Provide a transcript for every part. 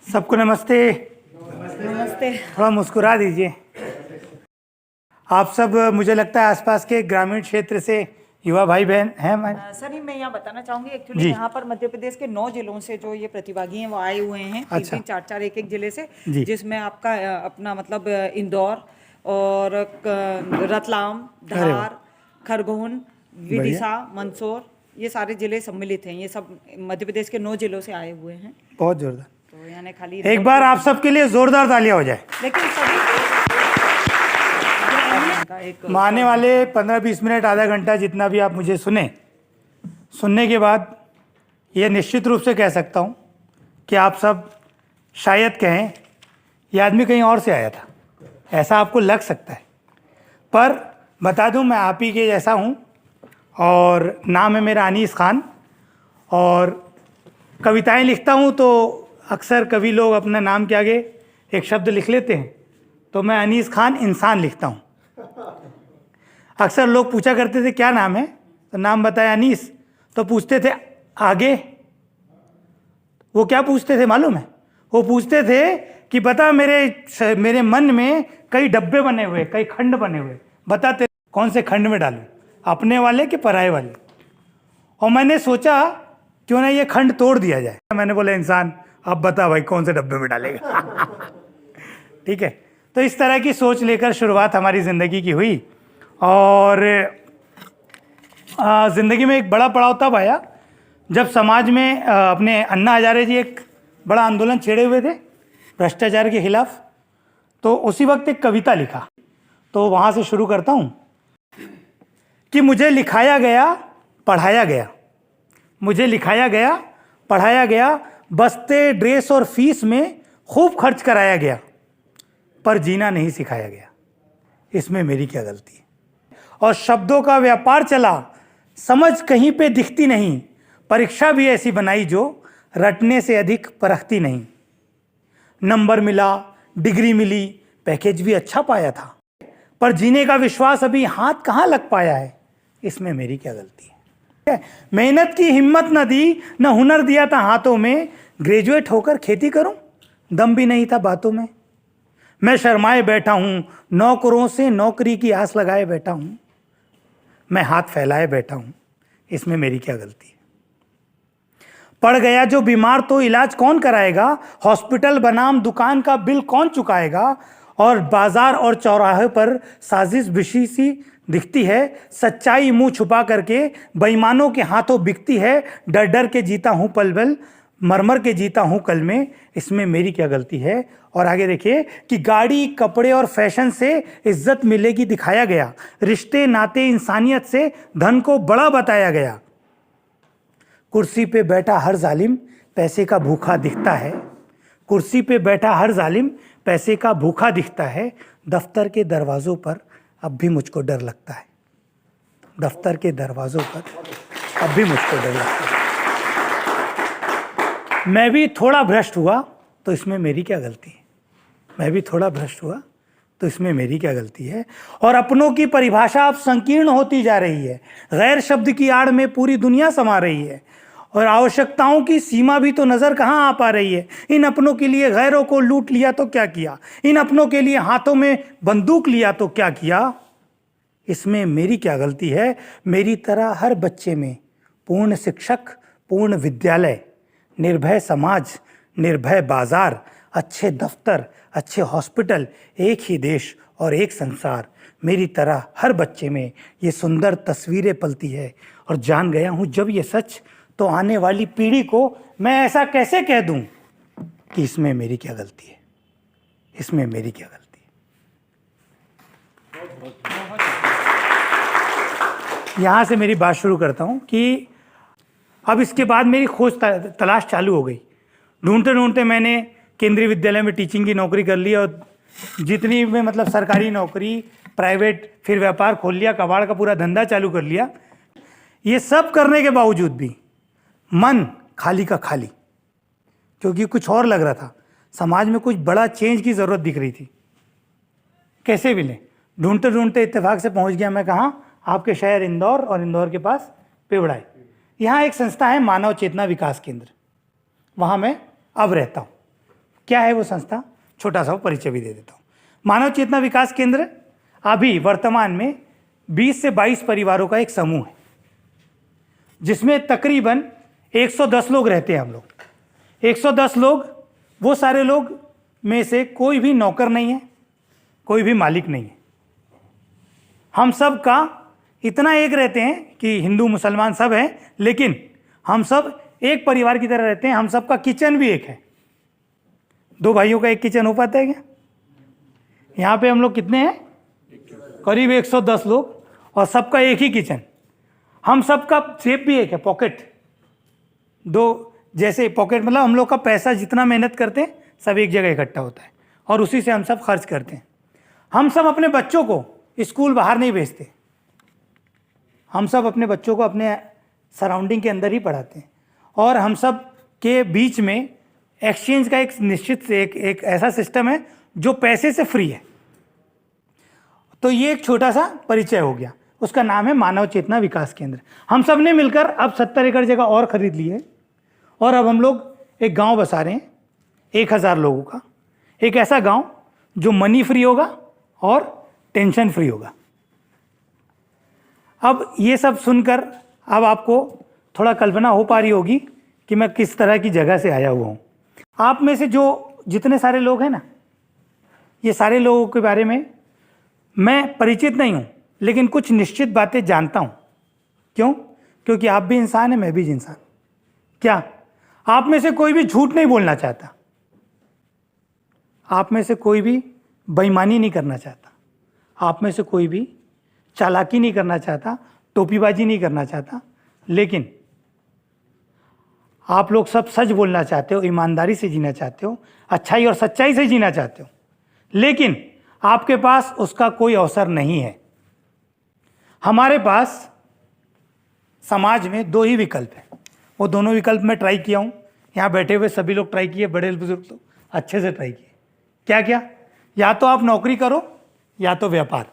सबको नमस्ते। नमस्ते। थोड़ा मुस्कुरा दीजिए। आप सब मुझे लगता है आसपास के ग्रामीण क्षेत्र से युवा भाई बहन हैं हमारे। सर मैं यहाँ बताना चाहूँगी एक्चुअली जी। यहाँ पर मध्य प्रदेश के 9 जिलों से जो ये प्रतिभागी हैं वो आए हुए हैं, तीन अच्छा। तीन चार चार एक एक जिले से, जी। जिसमें आपका अपना मतलब इंदौर और रतलाम, अरे वाह, धार, खरगोन, बढ़िया। विदिशा, मंदसौर, ये सारे जिले सम्मिलित हैं। ये सब मध्य प्रदेश के 9 जिलों से आए हुए हैं। बहुत जोरदार। तो यानी खाली एक बार आप सबके लिए जोरदार तालियां हो जाए। लेकिन सभी आने वाले 15-20 मिनट, आधा घंटा, जितना भी आप मुझे सुनने के बाद ये निश्चित रूप से कह सकता हूँ कि आप सब शायद कहें ये आदमी कहीं और से आया था, ऐसा आपको लग सकता है। पर बता दूं मैं आप ही के जैसा हूँ और नाम है मेरा अनीस खान। और कविताएं लिखता हूँ तो अक्सर कवि लोग अपना नाम के आगे एक शब्द लिख लेते हैं, तो मैं अनीस खान इंसान लिखता हूँ। अक्सर लोग पूछा करते थे क्या नाम है, तो नाम बताया अनीस, तो पूछते थे आगे। वो क्या पूछते थे मालूम है? वो पूछते थे कि बता मेरे मन में कई डब्बे बने हुए, कई खंड बने हुए, बता तेरे कौन से खंड में डालूं, अपने वाले कि पराये वाले। और मैंने सोचा क्यों ना ये खंड तोड़ दिया जाए। मैंने बोला इंसान अब बता भाई कौन से डब्बे में डालेगा। ठीक है, तो इस तरह की सोच लेकर शुरुआत हमारी ज़िंदगी की हुई। और ज़िंदगी में एक बड़ा पड़ाव तब आया जब समाज में अपने अन्ना हजारे जी एक बड़ा आंदोलन छेड़े हुए थे भ्रष्टाचार के खिलाफ। तो उसी वक्त एक कविता लिखा, तो वहाँ से शुरू करता हूँ कि मुझे लिखाया गया पढ़ाया गया, मुझे लिखाया गया पढ़ाया गया, बस्ते ड्रेस और फीस में खूब खर्च कराया गया, पर जीना नहीं सिखाया गया, इसमें मेरी क्या गलती है। और शब्दों का व्यापार चला, समझ कहीं पे दिखती नहीं, परीक्षा भी ऐसी बनाई जो रटने से अधिक परखती नहीं। नंबर मिला, डिग्री मिली, पैकेज भी अच्छा पाया था, पर जीने का विश्वास अभी हाथ कहाँ लग पाया है, इसमें मेरी क्या गलती है। मेहनत की हिम्मत न दी, न हुनर दिया था हाथों में, ग्रेजुएट होकर खेती करूं, दम भी नहीं था बातों में। मैं शर्माए बैठा हूं, नौकरों से नौकरी की आस लगाए बैठा हूं, मैं हाथ फैलाए बैठा हूं, इसमें मेरी क्या गलती है। पड़ गया जो बीमार तो इलाज कौन कराएगा, हॉस्पिटल बनाम दुकान का बिल कौन चुकाएगा। और बाजार और चौराहे पर साजिश बिशी सी दिखती है, सच्चाई मुंह छुपा करके बेईमानों के हाथों बिकती है। डर डर के जीता हूं पल पल, मरमर के जीता हूं कल में, इसमें मेरी क्या गलती है। और आगे देखिए कि गाड़ी कपड़े और फैशन से इज्जत मिलेगी दिखाया गया, रिश्ते नाते इंसानियत से धन को बड़ा बताया गया। कुर्सी पे बैठा हर जालिम पैसे का भूखा दिखता है, कुर्सी पे बैठा हर जालिम पैसे का भूखा दिखता है। दफ्तर के दरवाजों पर अब भी मुझको डर लगता है, दफ्तर के दरवाजों पर अब भी मुझको डर लगता है। मैं भी थोड़ा भ्रष्ट हुआ तो इसमें मेरी क्या गलती है, मैं भी थोड़ा भ्रष्ट हुआ तो इसमें मेरी क्या गलती है। और अपनों की परिभाषा अब संकीर्ण होती जा रही है, गैर शब्द की आड़ में पूरी दुनिया समा रही है, और आवश्यकताओं की सीमा भी तो नजर कहाँ आ पा रही है। इन अपनों के लिए गैरों को लूट लिया तो क्या किया, इन अपनों के लिए हाथों में बंदूक लिया तो क्या किया, इसमें मेरी क्या गलती है। मेरी तरह हर बच्चे में पूर्ण शिक्षक, पूर्ण विद्यालय, निर्भय समाज, निर्भय बाजार, अच्छे दफ्तर, अच्छे हॉस्पिटल, एक ही देश और एक संसार। मेरी तरह हर बच्चे में ये सुंदर तस्वीरें पलती है। और जान गया हूँ जब ये सच, तो आने वाली पीढ़ी को मैं ऐसा कैसे कह दूं कि इसमें मेरी क्या गलती है, इसमें मेरी क्या गलती है। यहां से मेरी बात शुरू करता हूं कि अब इसके बाद मेरी खोज तलाश चालू हो गई। ढूंढते ढूंढते मैंने केंद्रीय विद्यालय में टीचिंग की नौकरी कर ली, और जितनी में मतलब सरकारी नौकरी, प्राइवेट, फिर व्यापार खोल लिया, कबाड़ का पूरा धंधा चालू कर लिया। ये सब करने के बावजूद भी मन खाली का खाली, क्योंकि कुछ और लग रहा था। समाज में कुछ बड़ा चेंज की ज़रूरत दिख रही थी। कैसे मिले, ढूंढते ढूंढते इत्तेफाक से पहुंच गया मैं कहाँ, आपके शहर इंदौर, और इंदौर के पास पिवड़ाई। यहाँ एक संस्था है मानव चेतना विकास केंद्र, वहाँ मैं अब रहता हूँ। क्या है वो संस्था, छोटा सा परिचय भी दे देता हूँ। मानव चेतना विकास केंद्र अभी वर्तमान में 20 से 22 परिवारों का एक समूह है, जिसमें तकरीबन 110 लोग रहते हैं हम लोग। 110 लोग, वो सारे लोग में से कोई भी नौकर नहीं है, कोई भी मालिक नहीं है। हम सब का इतना एक रहते हैं कि हिंदू मुसलमान सब हैं, लेकिन हम सब एक परिवार की तरह रहते हैं। हम सब का किचन भी एक है। 2 भाइयों का एक किचन हो पाता है क्या? यहाँ पे हम लोग कितने हैं? करीब 110 लोग, और सबका एक ही किचन। हम सबका शेप भी एक है, पॉकेट। 2 जैसे पॉकेट, मतलब हम लोग का पैसा जितना मेहनत करते हैं सब एक जगह इकट्ठा होता है, और उसी से हम सब खर्च करते हैं। हम सब अपने बच्चों को स्कूल बाहर नहीं भेजते, हम सब अपने बच्चों को अपने सराउंडिंग के अंदर ही पढ़ाते हैं। और हम सब के बीच में एक्सचेंज का एक निश्चित एक ऐसा सिस्टम है जो पैसे से फ्री है। तो ये एक छोटा सा परिचय हो गया। उसका नाम है मानव चेतना विकास केंद्र। हम सब ने मिलकर अब 70 एकड़ जगह और खरीद ली है, और अब हम लोग एक गांव बसा रहे हैं 1000 लोगों का। एक ऐसा गांव जो मनी फ्री होगा और टेंशन फ्री होगा। अब ये सब सुनकर अब आपको थोड़ा कल्पना हो पा रही होगी कि मैं किस तरह की जगह से आया हुआ हूँ। आप में से जो जितने सारे लोग हैं ना, ये सारे लोगों के बारे में मैं परिचित नहीं हूँ, लेकिन कुछ निश्चित बातें जानता हूँ। क्यों? क्योंकि आप भी इंसान हैं, मैं भी इंसान। क्या आप में से कोई भी झूठ नहीं बोलना चाहता? आप में से कोई भी बेईमानी नहीं करना चाहता? आप में से कोई भी चालाकी नहीं करना चाहता, टोपीबाजी नहीं करना चाहता? लेकिन आप लोग सब सच बोलना चाहते हो, ईमानदारी से जीना चाहते हो, अच्छाई और सच्चाई से जीना चाहते हो, लेकिन आपके पास उसका कोई अवसर नहीं है। हमारे पास समाज में 2 ही विकल्प हैं। वो दोनों विकल्प मैं ट्राई किया हूँ। यहाँ बैठे हुए सभी लोग ट्राई किए, बड़े बुजुर्ग तो अच्छे से ट्राई किए। क्या क्या? या तो आप नौकरी करो, या तो व्यापार।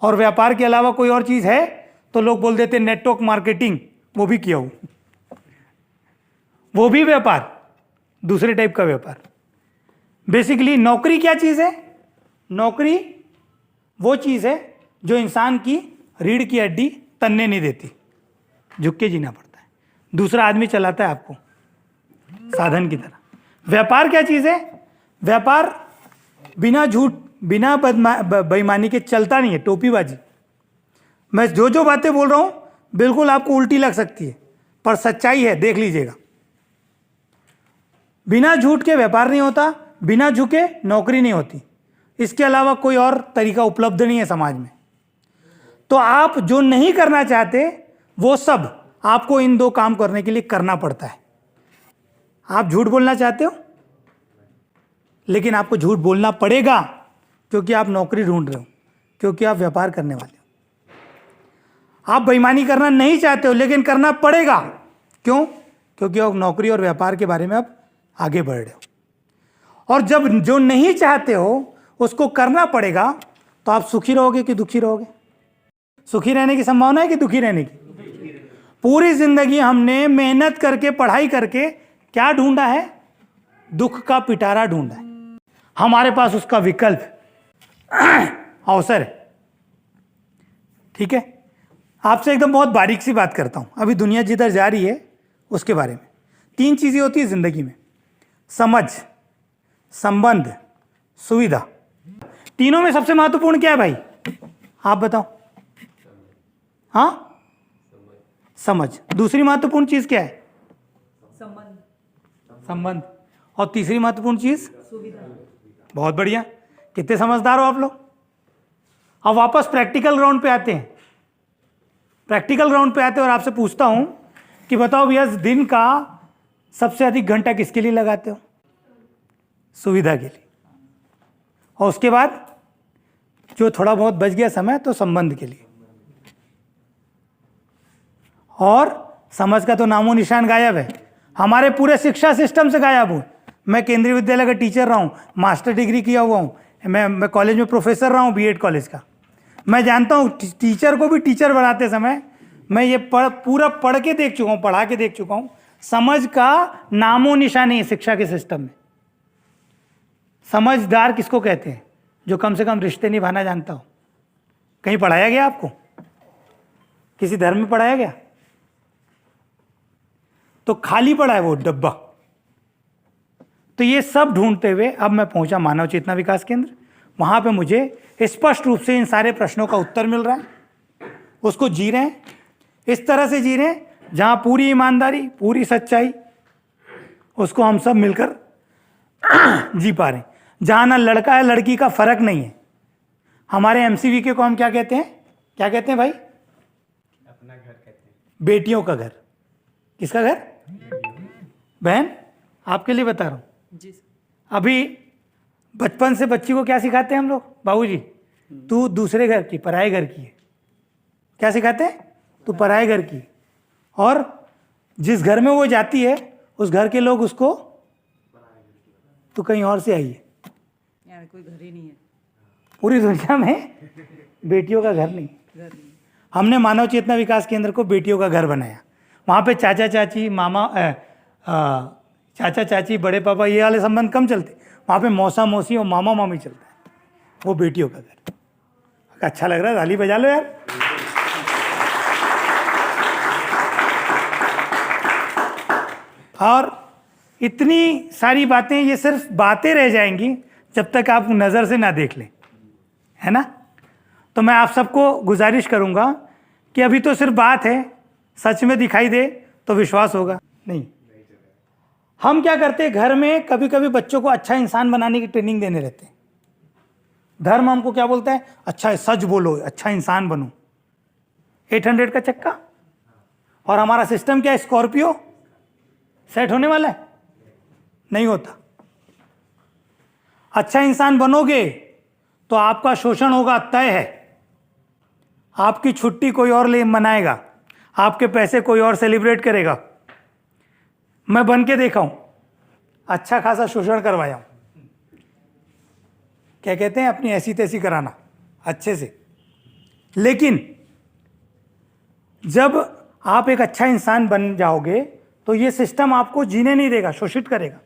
और व्यापार के अलावा कोई और चीज़ है तो लोग बोल देते नेटवर्क मार्केटिंग, वो भी किया हूँ, वो भी व्यापार, दूसरे टाइप का व्यापार। बेसिकली नौकरी क्या चीज़ है? नौकरी वो चीज़ है जो इंसान की रीढ़ की हड्डी तनने नहीं देती, झुक के जीना पड़ता है। दूसरा आदमी चलाता है आपको साधन की तरह। व्यापार क्या चीज़ है? व्यापार बिना झूठ, बिना बेईमानी के चलता नहीं है, टोपीबाजी। मैं जो बातें बोल रहा हूँ बिल्कुल आपको उल्टी लग सकती है, पर सच्चाई है, देख लीजिएगा। बिना झूठ के व्यापार नहीं होता, बिना झुके नौकरी नहीं होती। इसके अलावा कोई और तरीका उपलब्ध नहीं है समाज में। तो आप जो नहीं करना चाहते वो सब आपको इन 2 काम करने के लिए करना पड़ता है। आप झूठ बोलना चाहते हो, लेकिन आपको झूठ बोलना पड़ेगा, क्योंकि आप नौकरी ढूंढ रहे हो, क्योंकि आप व्यापार करने वाले हो। आप बेईमानी करना नहीं चाहते हो, लेकिन करना पड़ेगा। क्यों? क्योंकि आप नौकरी और व्यापार के बारे में अब आगे बढ़ रहे हो। और जब जो नहीं चाहते हो उसको करना पड़ेगा, तो आप सुखी रहोगे कि दुखी रहोगे? सुखी रहने की संभावना है कि दुखी रहने की? पूरी जिंदगी हमने मेहनत करके, पढ़ाई करके क्या ढूंढा है? दुख का पिटारा ढूंढा है। हमारे पास उसका विकल्प अवसर है। ठीक है, आपसे एकदम बहुत बारीक सी बात करता हूं। अभी दुनिया जिधर जा रही है उसके बारे में। 3 चीजें होती है जिंदगी में: समझ, संबंध, सुविधा। तीनों में सबसे महत्वपूर्ण क्या है भाई? आप बताओ। हाँ, समझ। दूसरी महत्वपूर्ण चीज क्या है? संबंध। और तीसरी महत्वपूर्ण चीज? बहुत बढ़िया, कितने समझदार हो आप लोग। अब वापस प्रैक्टिकल ग्राउंड पे आते हैं। प्रैक्टिकल ग्राउंड पे आते हैं और आपसे पूछता हूं कि बताओ भैया, दिन का सबसे अधिक घंटा किसके लिए लगाते हो? सुविधा के लिए। और उसके बाद जो थोड़ा बहुत बच गया समय तो संबंध के लिए। और समझ का तो नामो निशान गायब है। हमारे पूरे शिक्षा सिस्टम से गायब हूँ। मैं केंद्रीय विद्यालय का टीचर रहा हूँ, मास्टर डिग्री किया हुआ हूँ, मैं कॉलेज में प्रोफेसर रहा हूँ, बीएड कॉलेज का। मैं जानता हूँ टीचर को भी टीचर बनाते समय मैं ये पूरा पढ़ के देख चुका हूँ, पढ़ा के देख चुका हूँ। समझ का नामो निशान नहीं है शिक्षा के सिस्टम में। समझदार किसको कहते हैं? जो कम से कम रिश्ते निभाना जानता हो। कहीं पढ़ाया गया आपको? किसी धर्म में पढ़ाया गया? तो खाली पड़ा है वो डब्बा। तो ये सब ढूंढते हुए अब मैं पहुंचा मानव चेतना विकास केंद्र। वहां पे मुझे स्पष्ट रूप से इन सारे प्रश्नों का उत्तर मिल रहा है। उसको जी रहे हैं, इस तरह से जी रहे हैं जहां पूरी ईमानदारी, पूरी सच्चाई, उसको हम सब मिलकर जी पा रहे हैं। जहां ना लड़का है लड़की का फर्क नहीं है। हमारे एमसीवीके को हम क्या कहते हैं? क्या कहते हैं भाई? अपना घर कहते हैं। बेटियों का घर। किसका घर? बहन, आपके लिए बता रहा हूं। जी अभी बचपन से बच्ची को क्या सिखाते हैं हम लोग? बाबूजी, तू दूसरे घर की, पराये घर की है। क्या सिखाते हैं? तू पराये घर की। और जिस घर में वो जाती है उस घर के लोग उसको, तू कहीं और से आई है। यार कोई घर ही नहीं है, पूरी दुनिया में बेटियों का घर नहीं। घर नहीं। हमने मानव चेतना विकास केंद्र को बेटियों का घर बनाया। वहाँ पे चाचा चाची, मामा, चाचा चाची, बड़े पापा, ये वाले संबंध कम चलते। वहाँ पे मौसा मौसी और मामा मामी चलता है। वो बेटियों का घर। अच्छा लग रहा है, ताली बजा लो यार। और इतनी सारी बातें, ये सिर्फ बातें रह जाएंगी जब तक आप नज़र से ना देख लें, है ना? तो मैं आप सबको गुजारिश करूंगा कि अभी तो सिर्फ बात है, सच में दिखाई दे तो विश्वास होगा नहीं। हम क्या करते हैं, घर में कभी कभी बच्चों को अच्छा इंसान बनाने की ट्रेनिंग देने रहते हैं। धर्म हमको क्या बोलता है? अच्छा है, सच बोलो, अच्छा इंसान बनो। 800 का चक्का। और हमारा सिस्टम क्या है? स्कॉर्पियो सेट होने वाला है? नहीं होता। अच्छा इंसान बनोगे तो आपका शोषण होगा, तय है। आपकी छुट्टी कोई और ले मनाएगा, आपके पैसे कोई और सेलिब्रेट करेगा। मैं बन के देखा हूं, अच्छा खासा शोषण करवाया हूं। क्या कहते हैं? अपनी ऐसी तैसी कराना अच्छे से। लेकिन जब आप एक अच्छा इंसान बन जाओगे तो ये सिस्टम आपको जीने नहीं देगा, शोषित करेगा।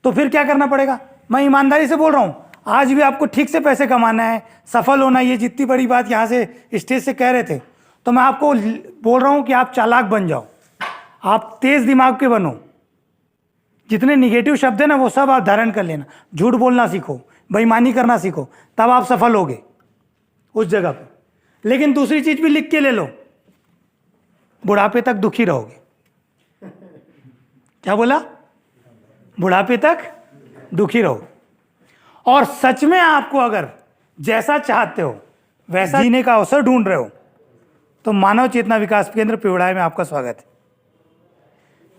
तो फिर क्या करना पड़ेगा? मैं ईमानदारी से बोल रहा हूं, आज भी आपको ठीक से पैसे कमाना है, सफल होना, ये जितनी बड़ी बात यहां से स्टेज से कह रहे थे, तो मैं आपको बोल रहा हूं कि आप चालाक बन जाओ, आप तेज दिमाग के बनो। जितने निगेटिव शब्द है ना वो सब आप धारण कर लेना। झूठ बोलना सीखो, बेईमानी करना सीखो, तब आप सफल होगे उस जगह पे। लेकिन दूसरी चीज भी लिख के ले लो, बुढ़ापे तक दुखी रहोगे। क्या बोला? बुढ़ापे तक दुखी रहो। और सच में आपको अगर जैसा चाहते हो वैसा जीने का अवसर ढूंढ रहे हो तो मानव चेतना विकास केंद्र पिवड़ाई में आपका स्वागत है।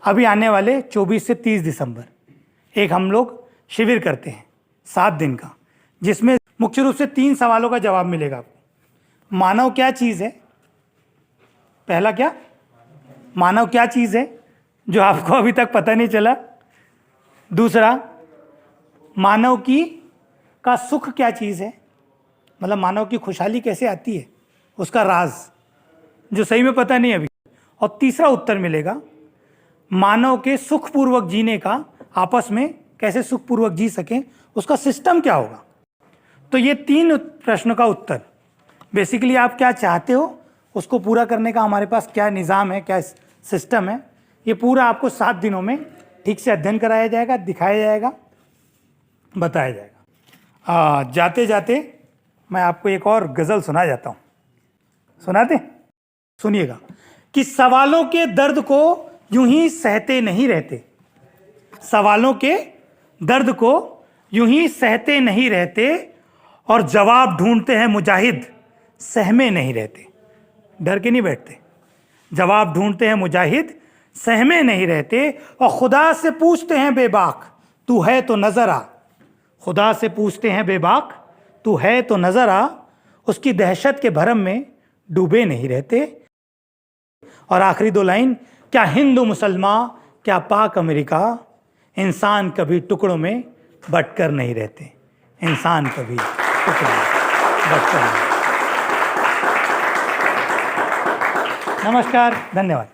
अभी आने वाले 24 से 30 दिसंबर एक हम लोग शिविर करते हैं 7 दिन का, जिसमें मुख्य रूप से 3 सवालों का जवाब मिलेगा आपको। मानव क्या चीज़ है? पहला क्या? मानव क्या चीज़ है जो आपको अभी तक पता नहीं चला? दूसरा, मानव की का सुख क्या चीज़ है, मतलब मानव की खुशहाली कैसे आती है, उसका राज जो सही में पता नहीं अभी। और तीसरा उत्तर मिलेगा, मानव के सुखपूर्वक जीने का, आपस में कैसे सुखपूर्वक जी सकें, उसका सिस्टम क्या होगा। तो ये 3 प्रश्न का उत्तर, बेसिकली आप क्या चाहते हो, उसको पूरा करने का हमारे पास क्या निज़ाम है, क्या सिस्टम है, ये पूरा आपको 7 दिनों में ठीक से अध्ययन कराया जाएगा, दिखाया जाएगा, बताया जाएगा। जाते जाते मैं आपको एक और गज़ल सुना जाता हूँ। सुनाते? सुनिएगा कि सवालों के दर्द को यूं ही सहते नहीं रहते, सवालों के दर्द को यूं ही सहते नहीं रहते, और जवाब ढूंढते हैं मुजाहिद, सहमे नहीं रहते। डर के नहीं बैठते, जवाब ढूंढते हैं मुजाहिद, सहमे नहीं रहते। और खुदा से पूछते हैं बेबाक, तू है तो नजर आ। खुदा से पूछते हैं बेबाक, तू है तो नजर आ। उसकी दहशत के भरम में डूबे नहीं रहते। और आखिरी 2 लाइन, क्या हिंदू मुसलमान, क्या पाक अमेरिका, इंसान कभी टुकड़ों में बंटकर नहीं रहते, इंसान कभी टुकड़ों में बंटकर नहीं। नमस्कार, धन्यवाद।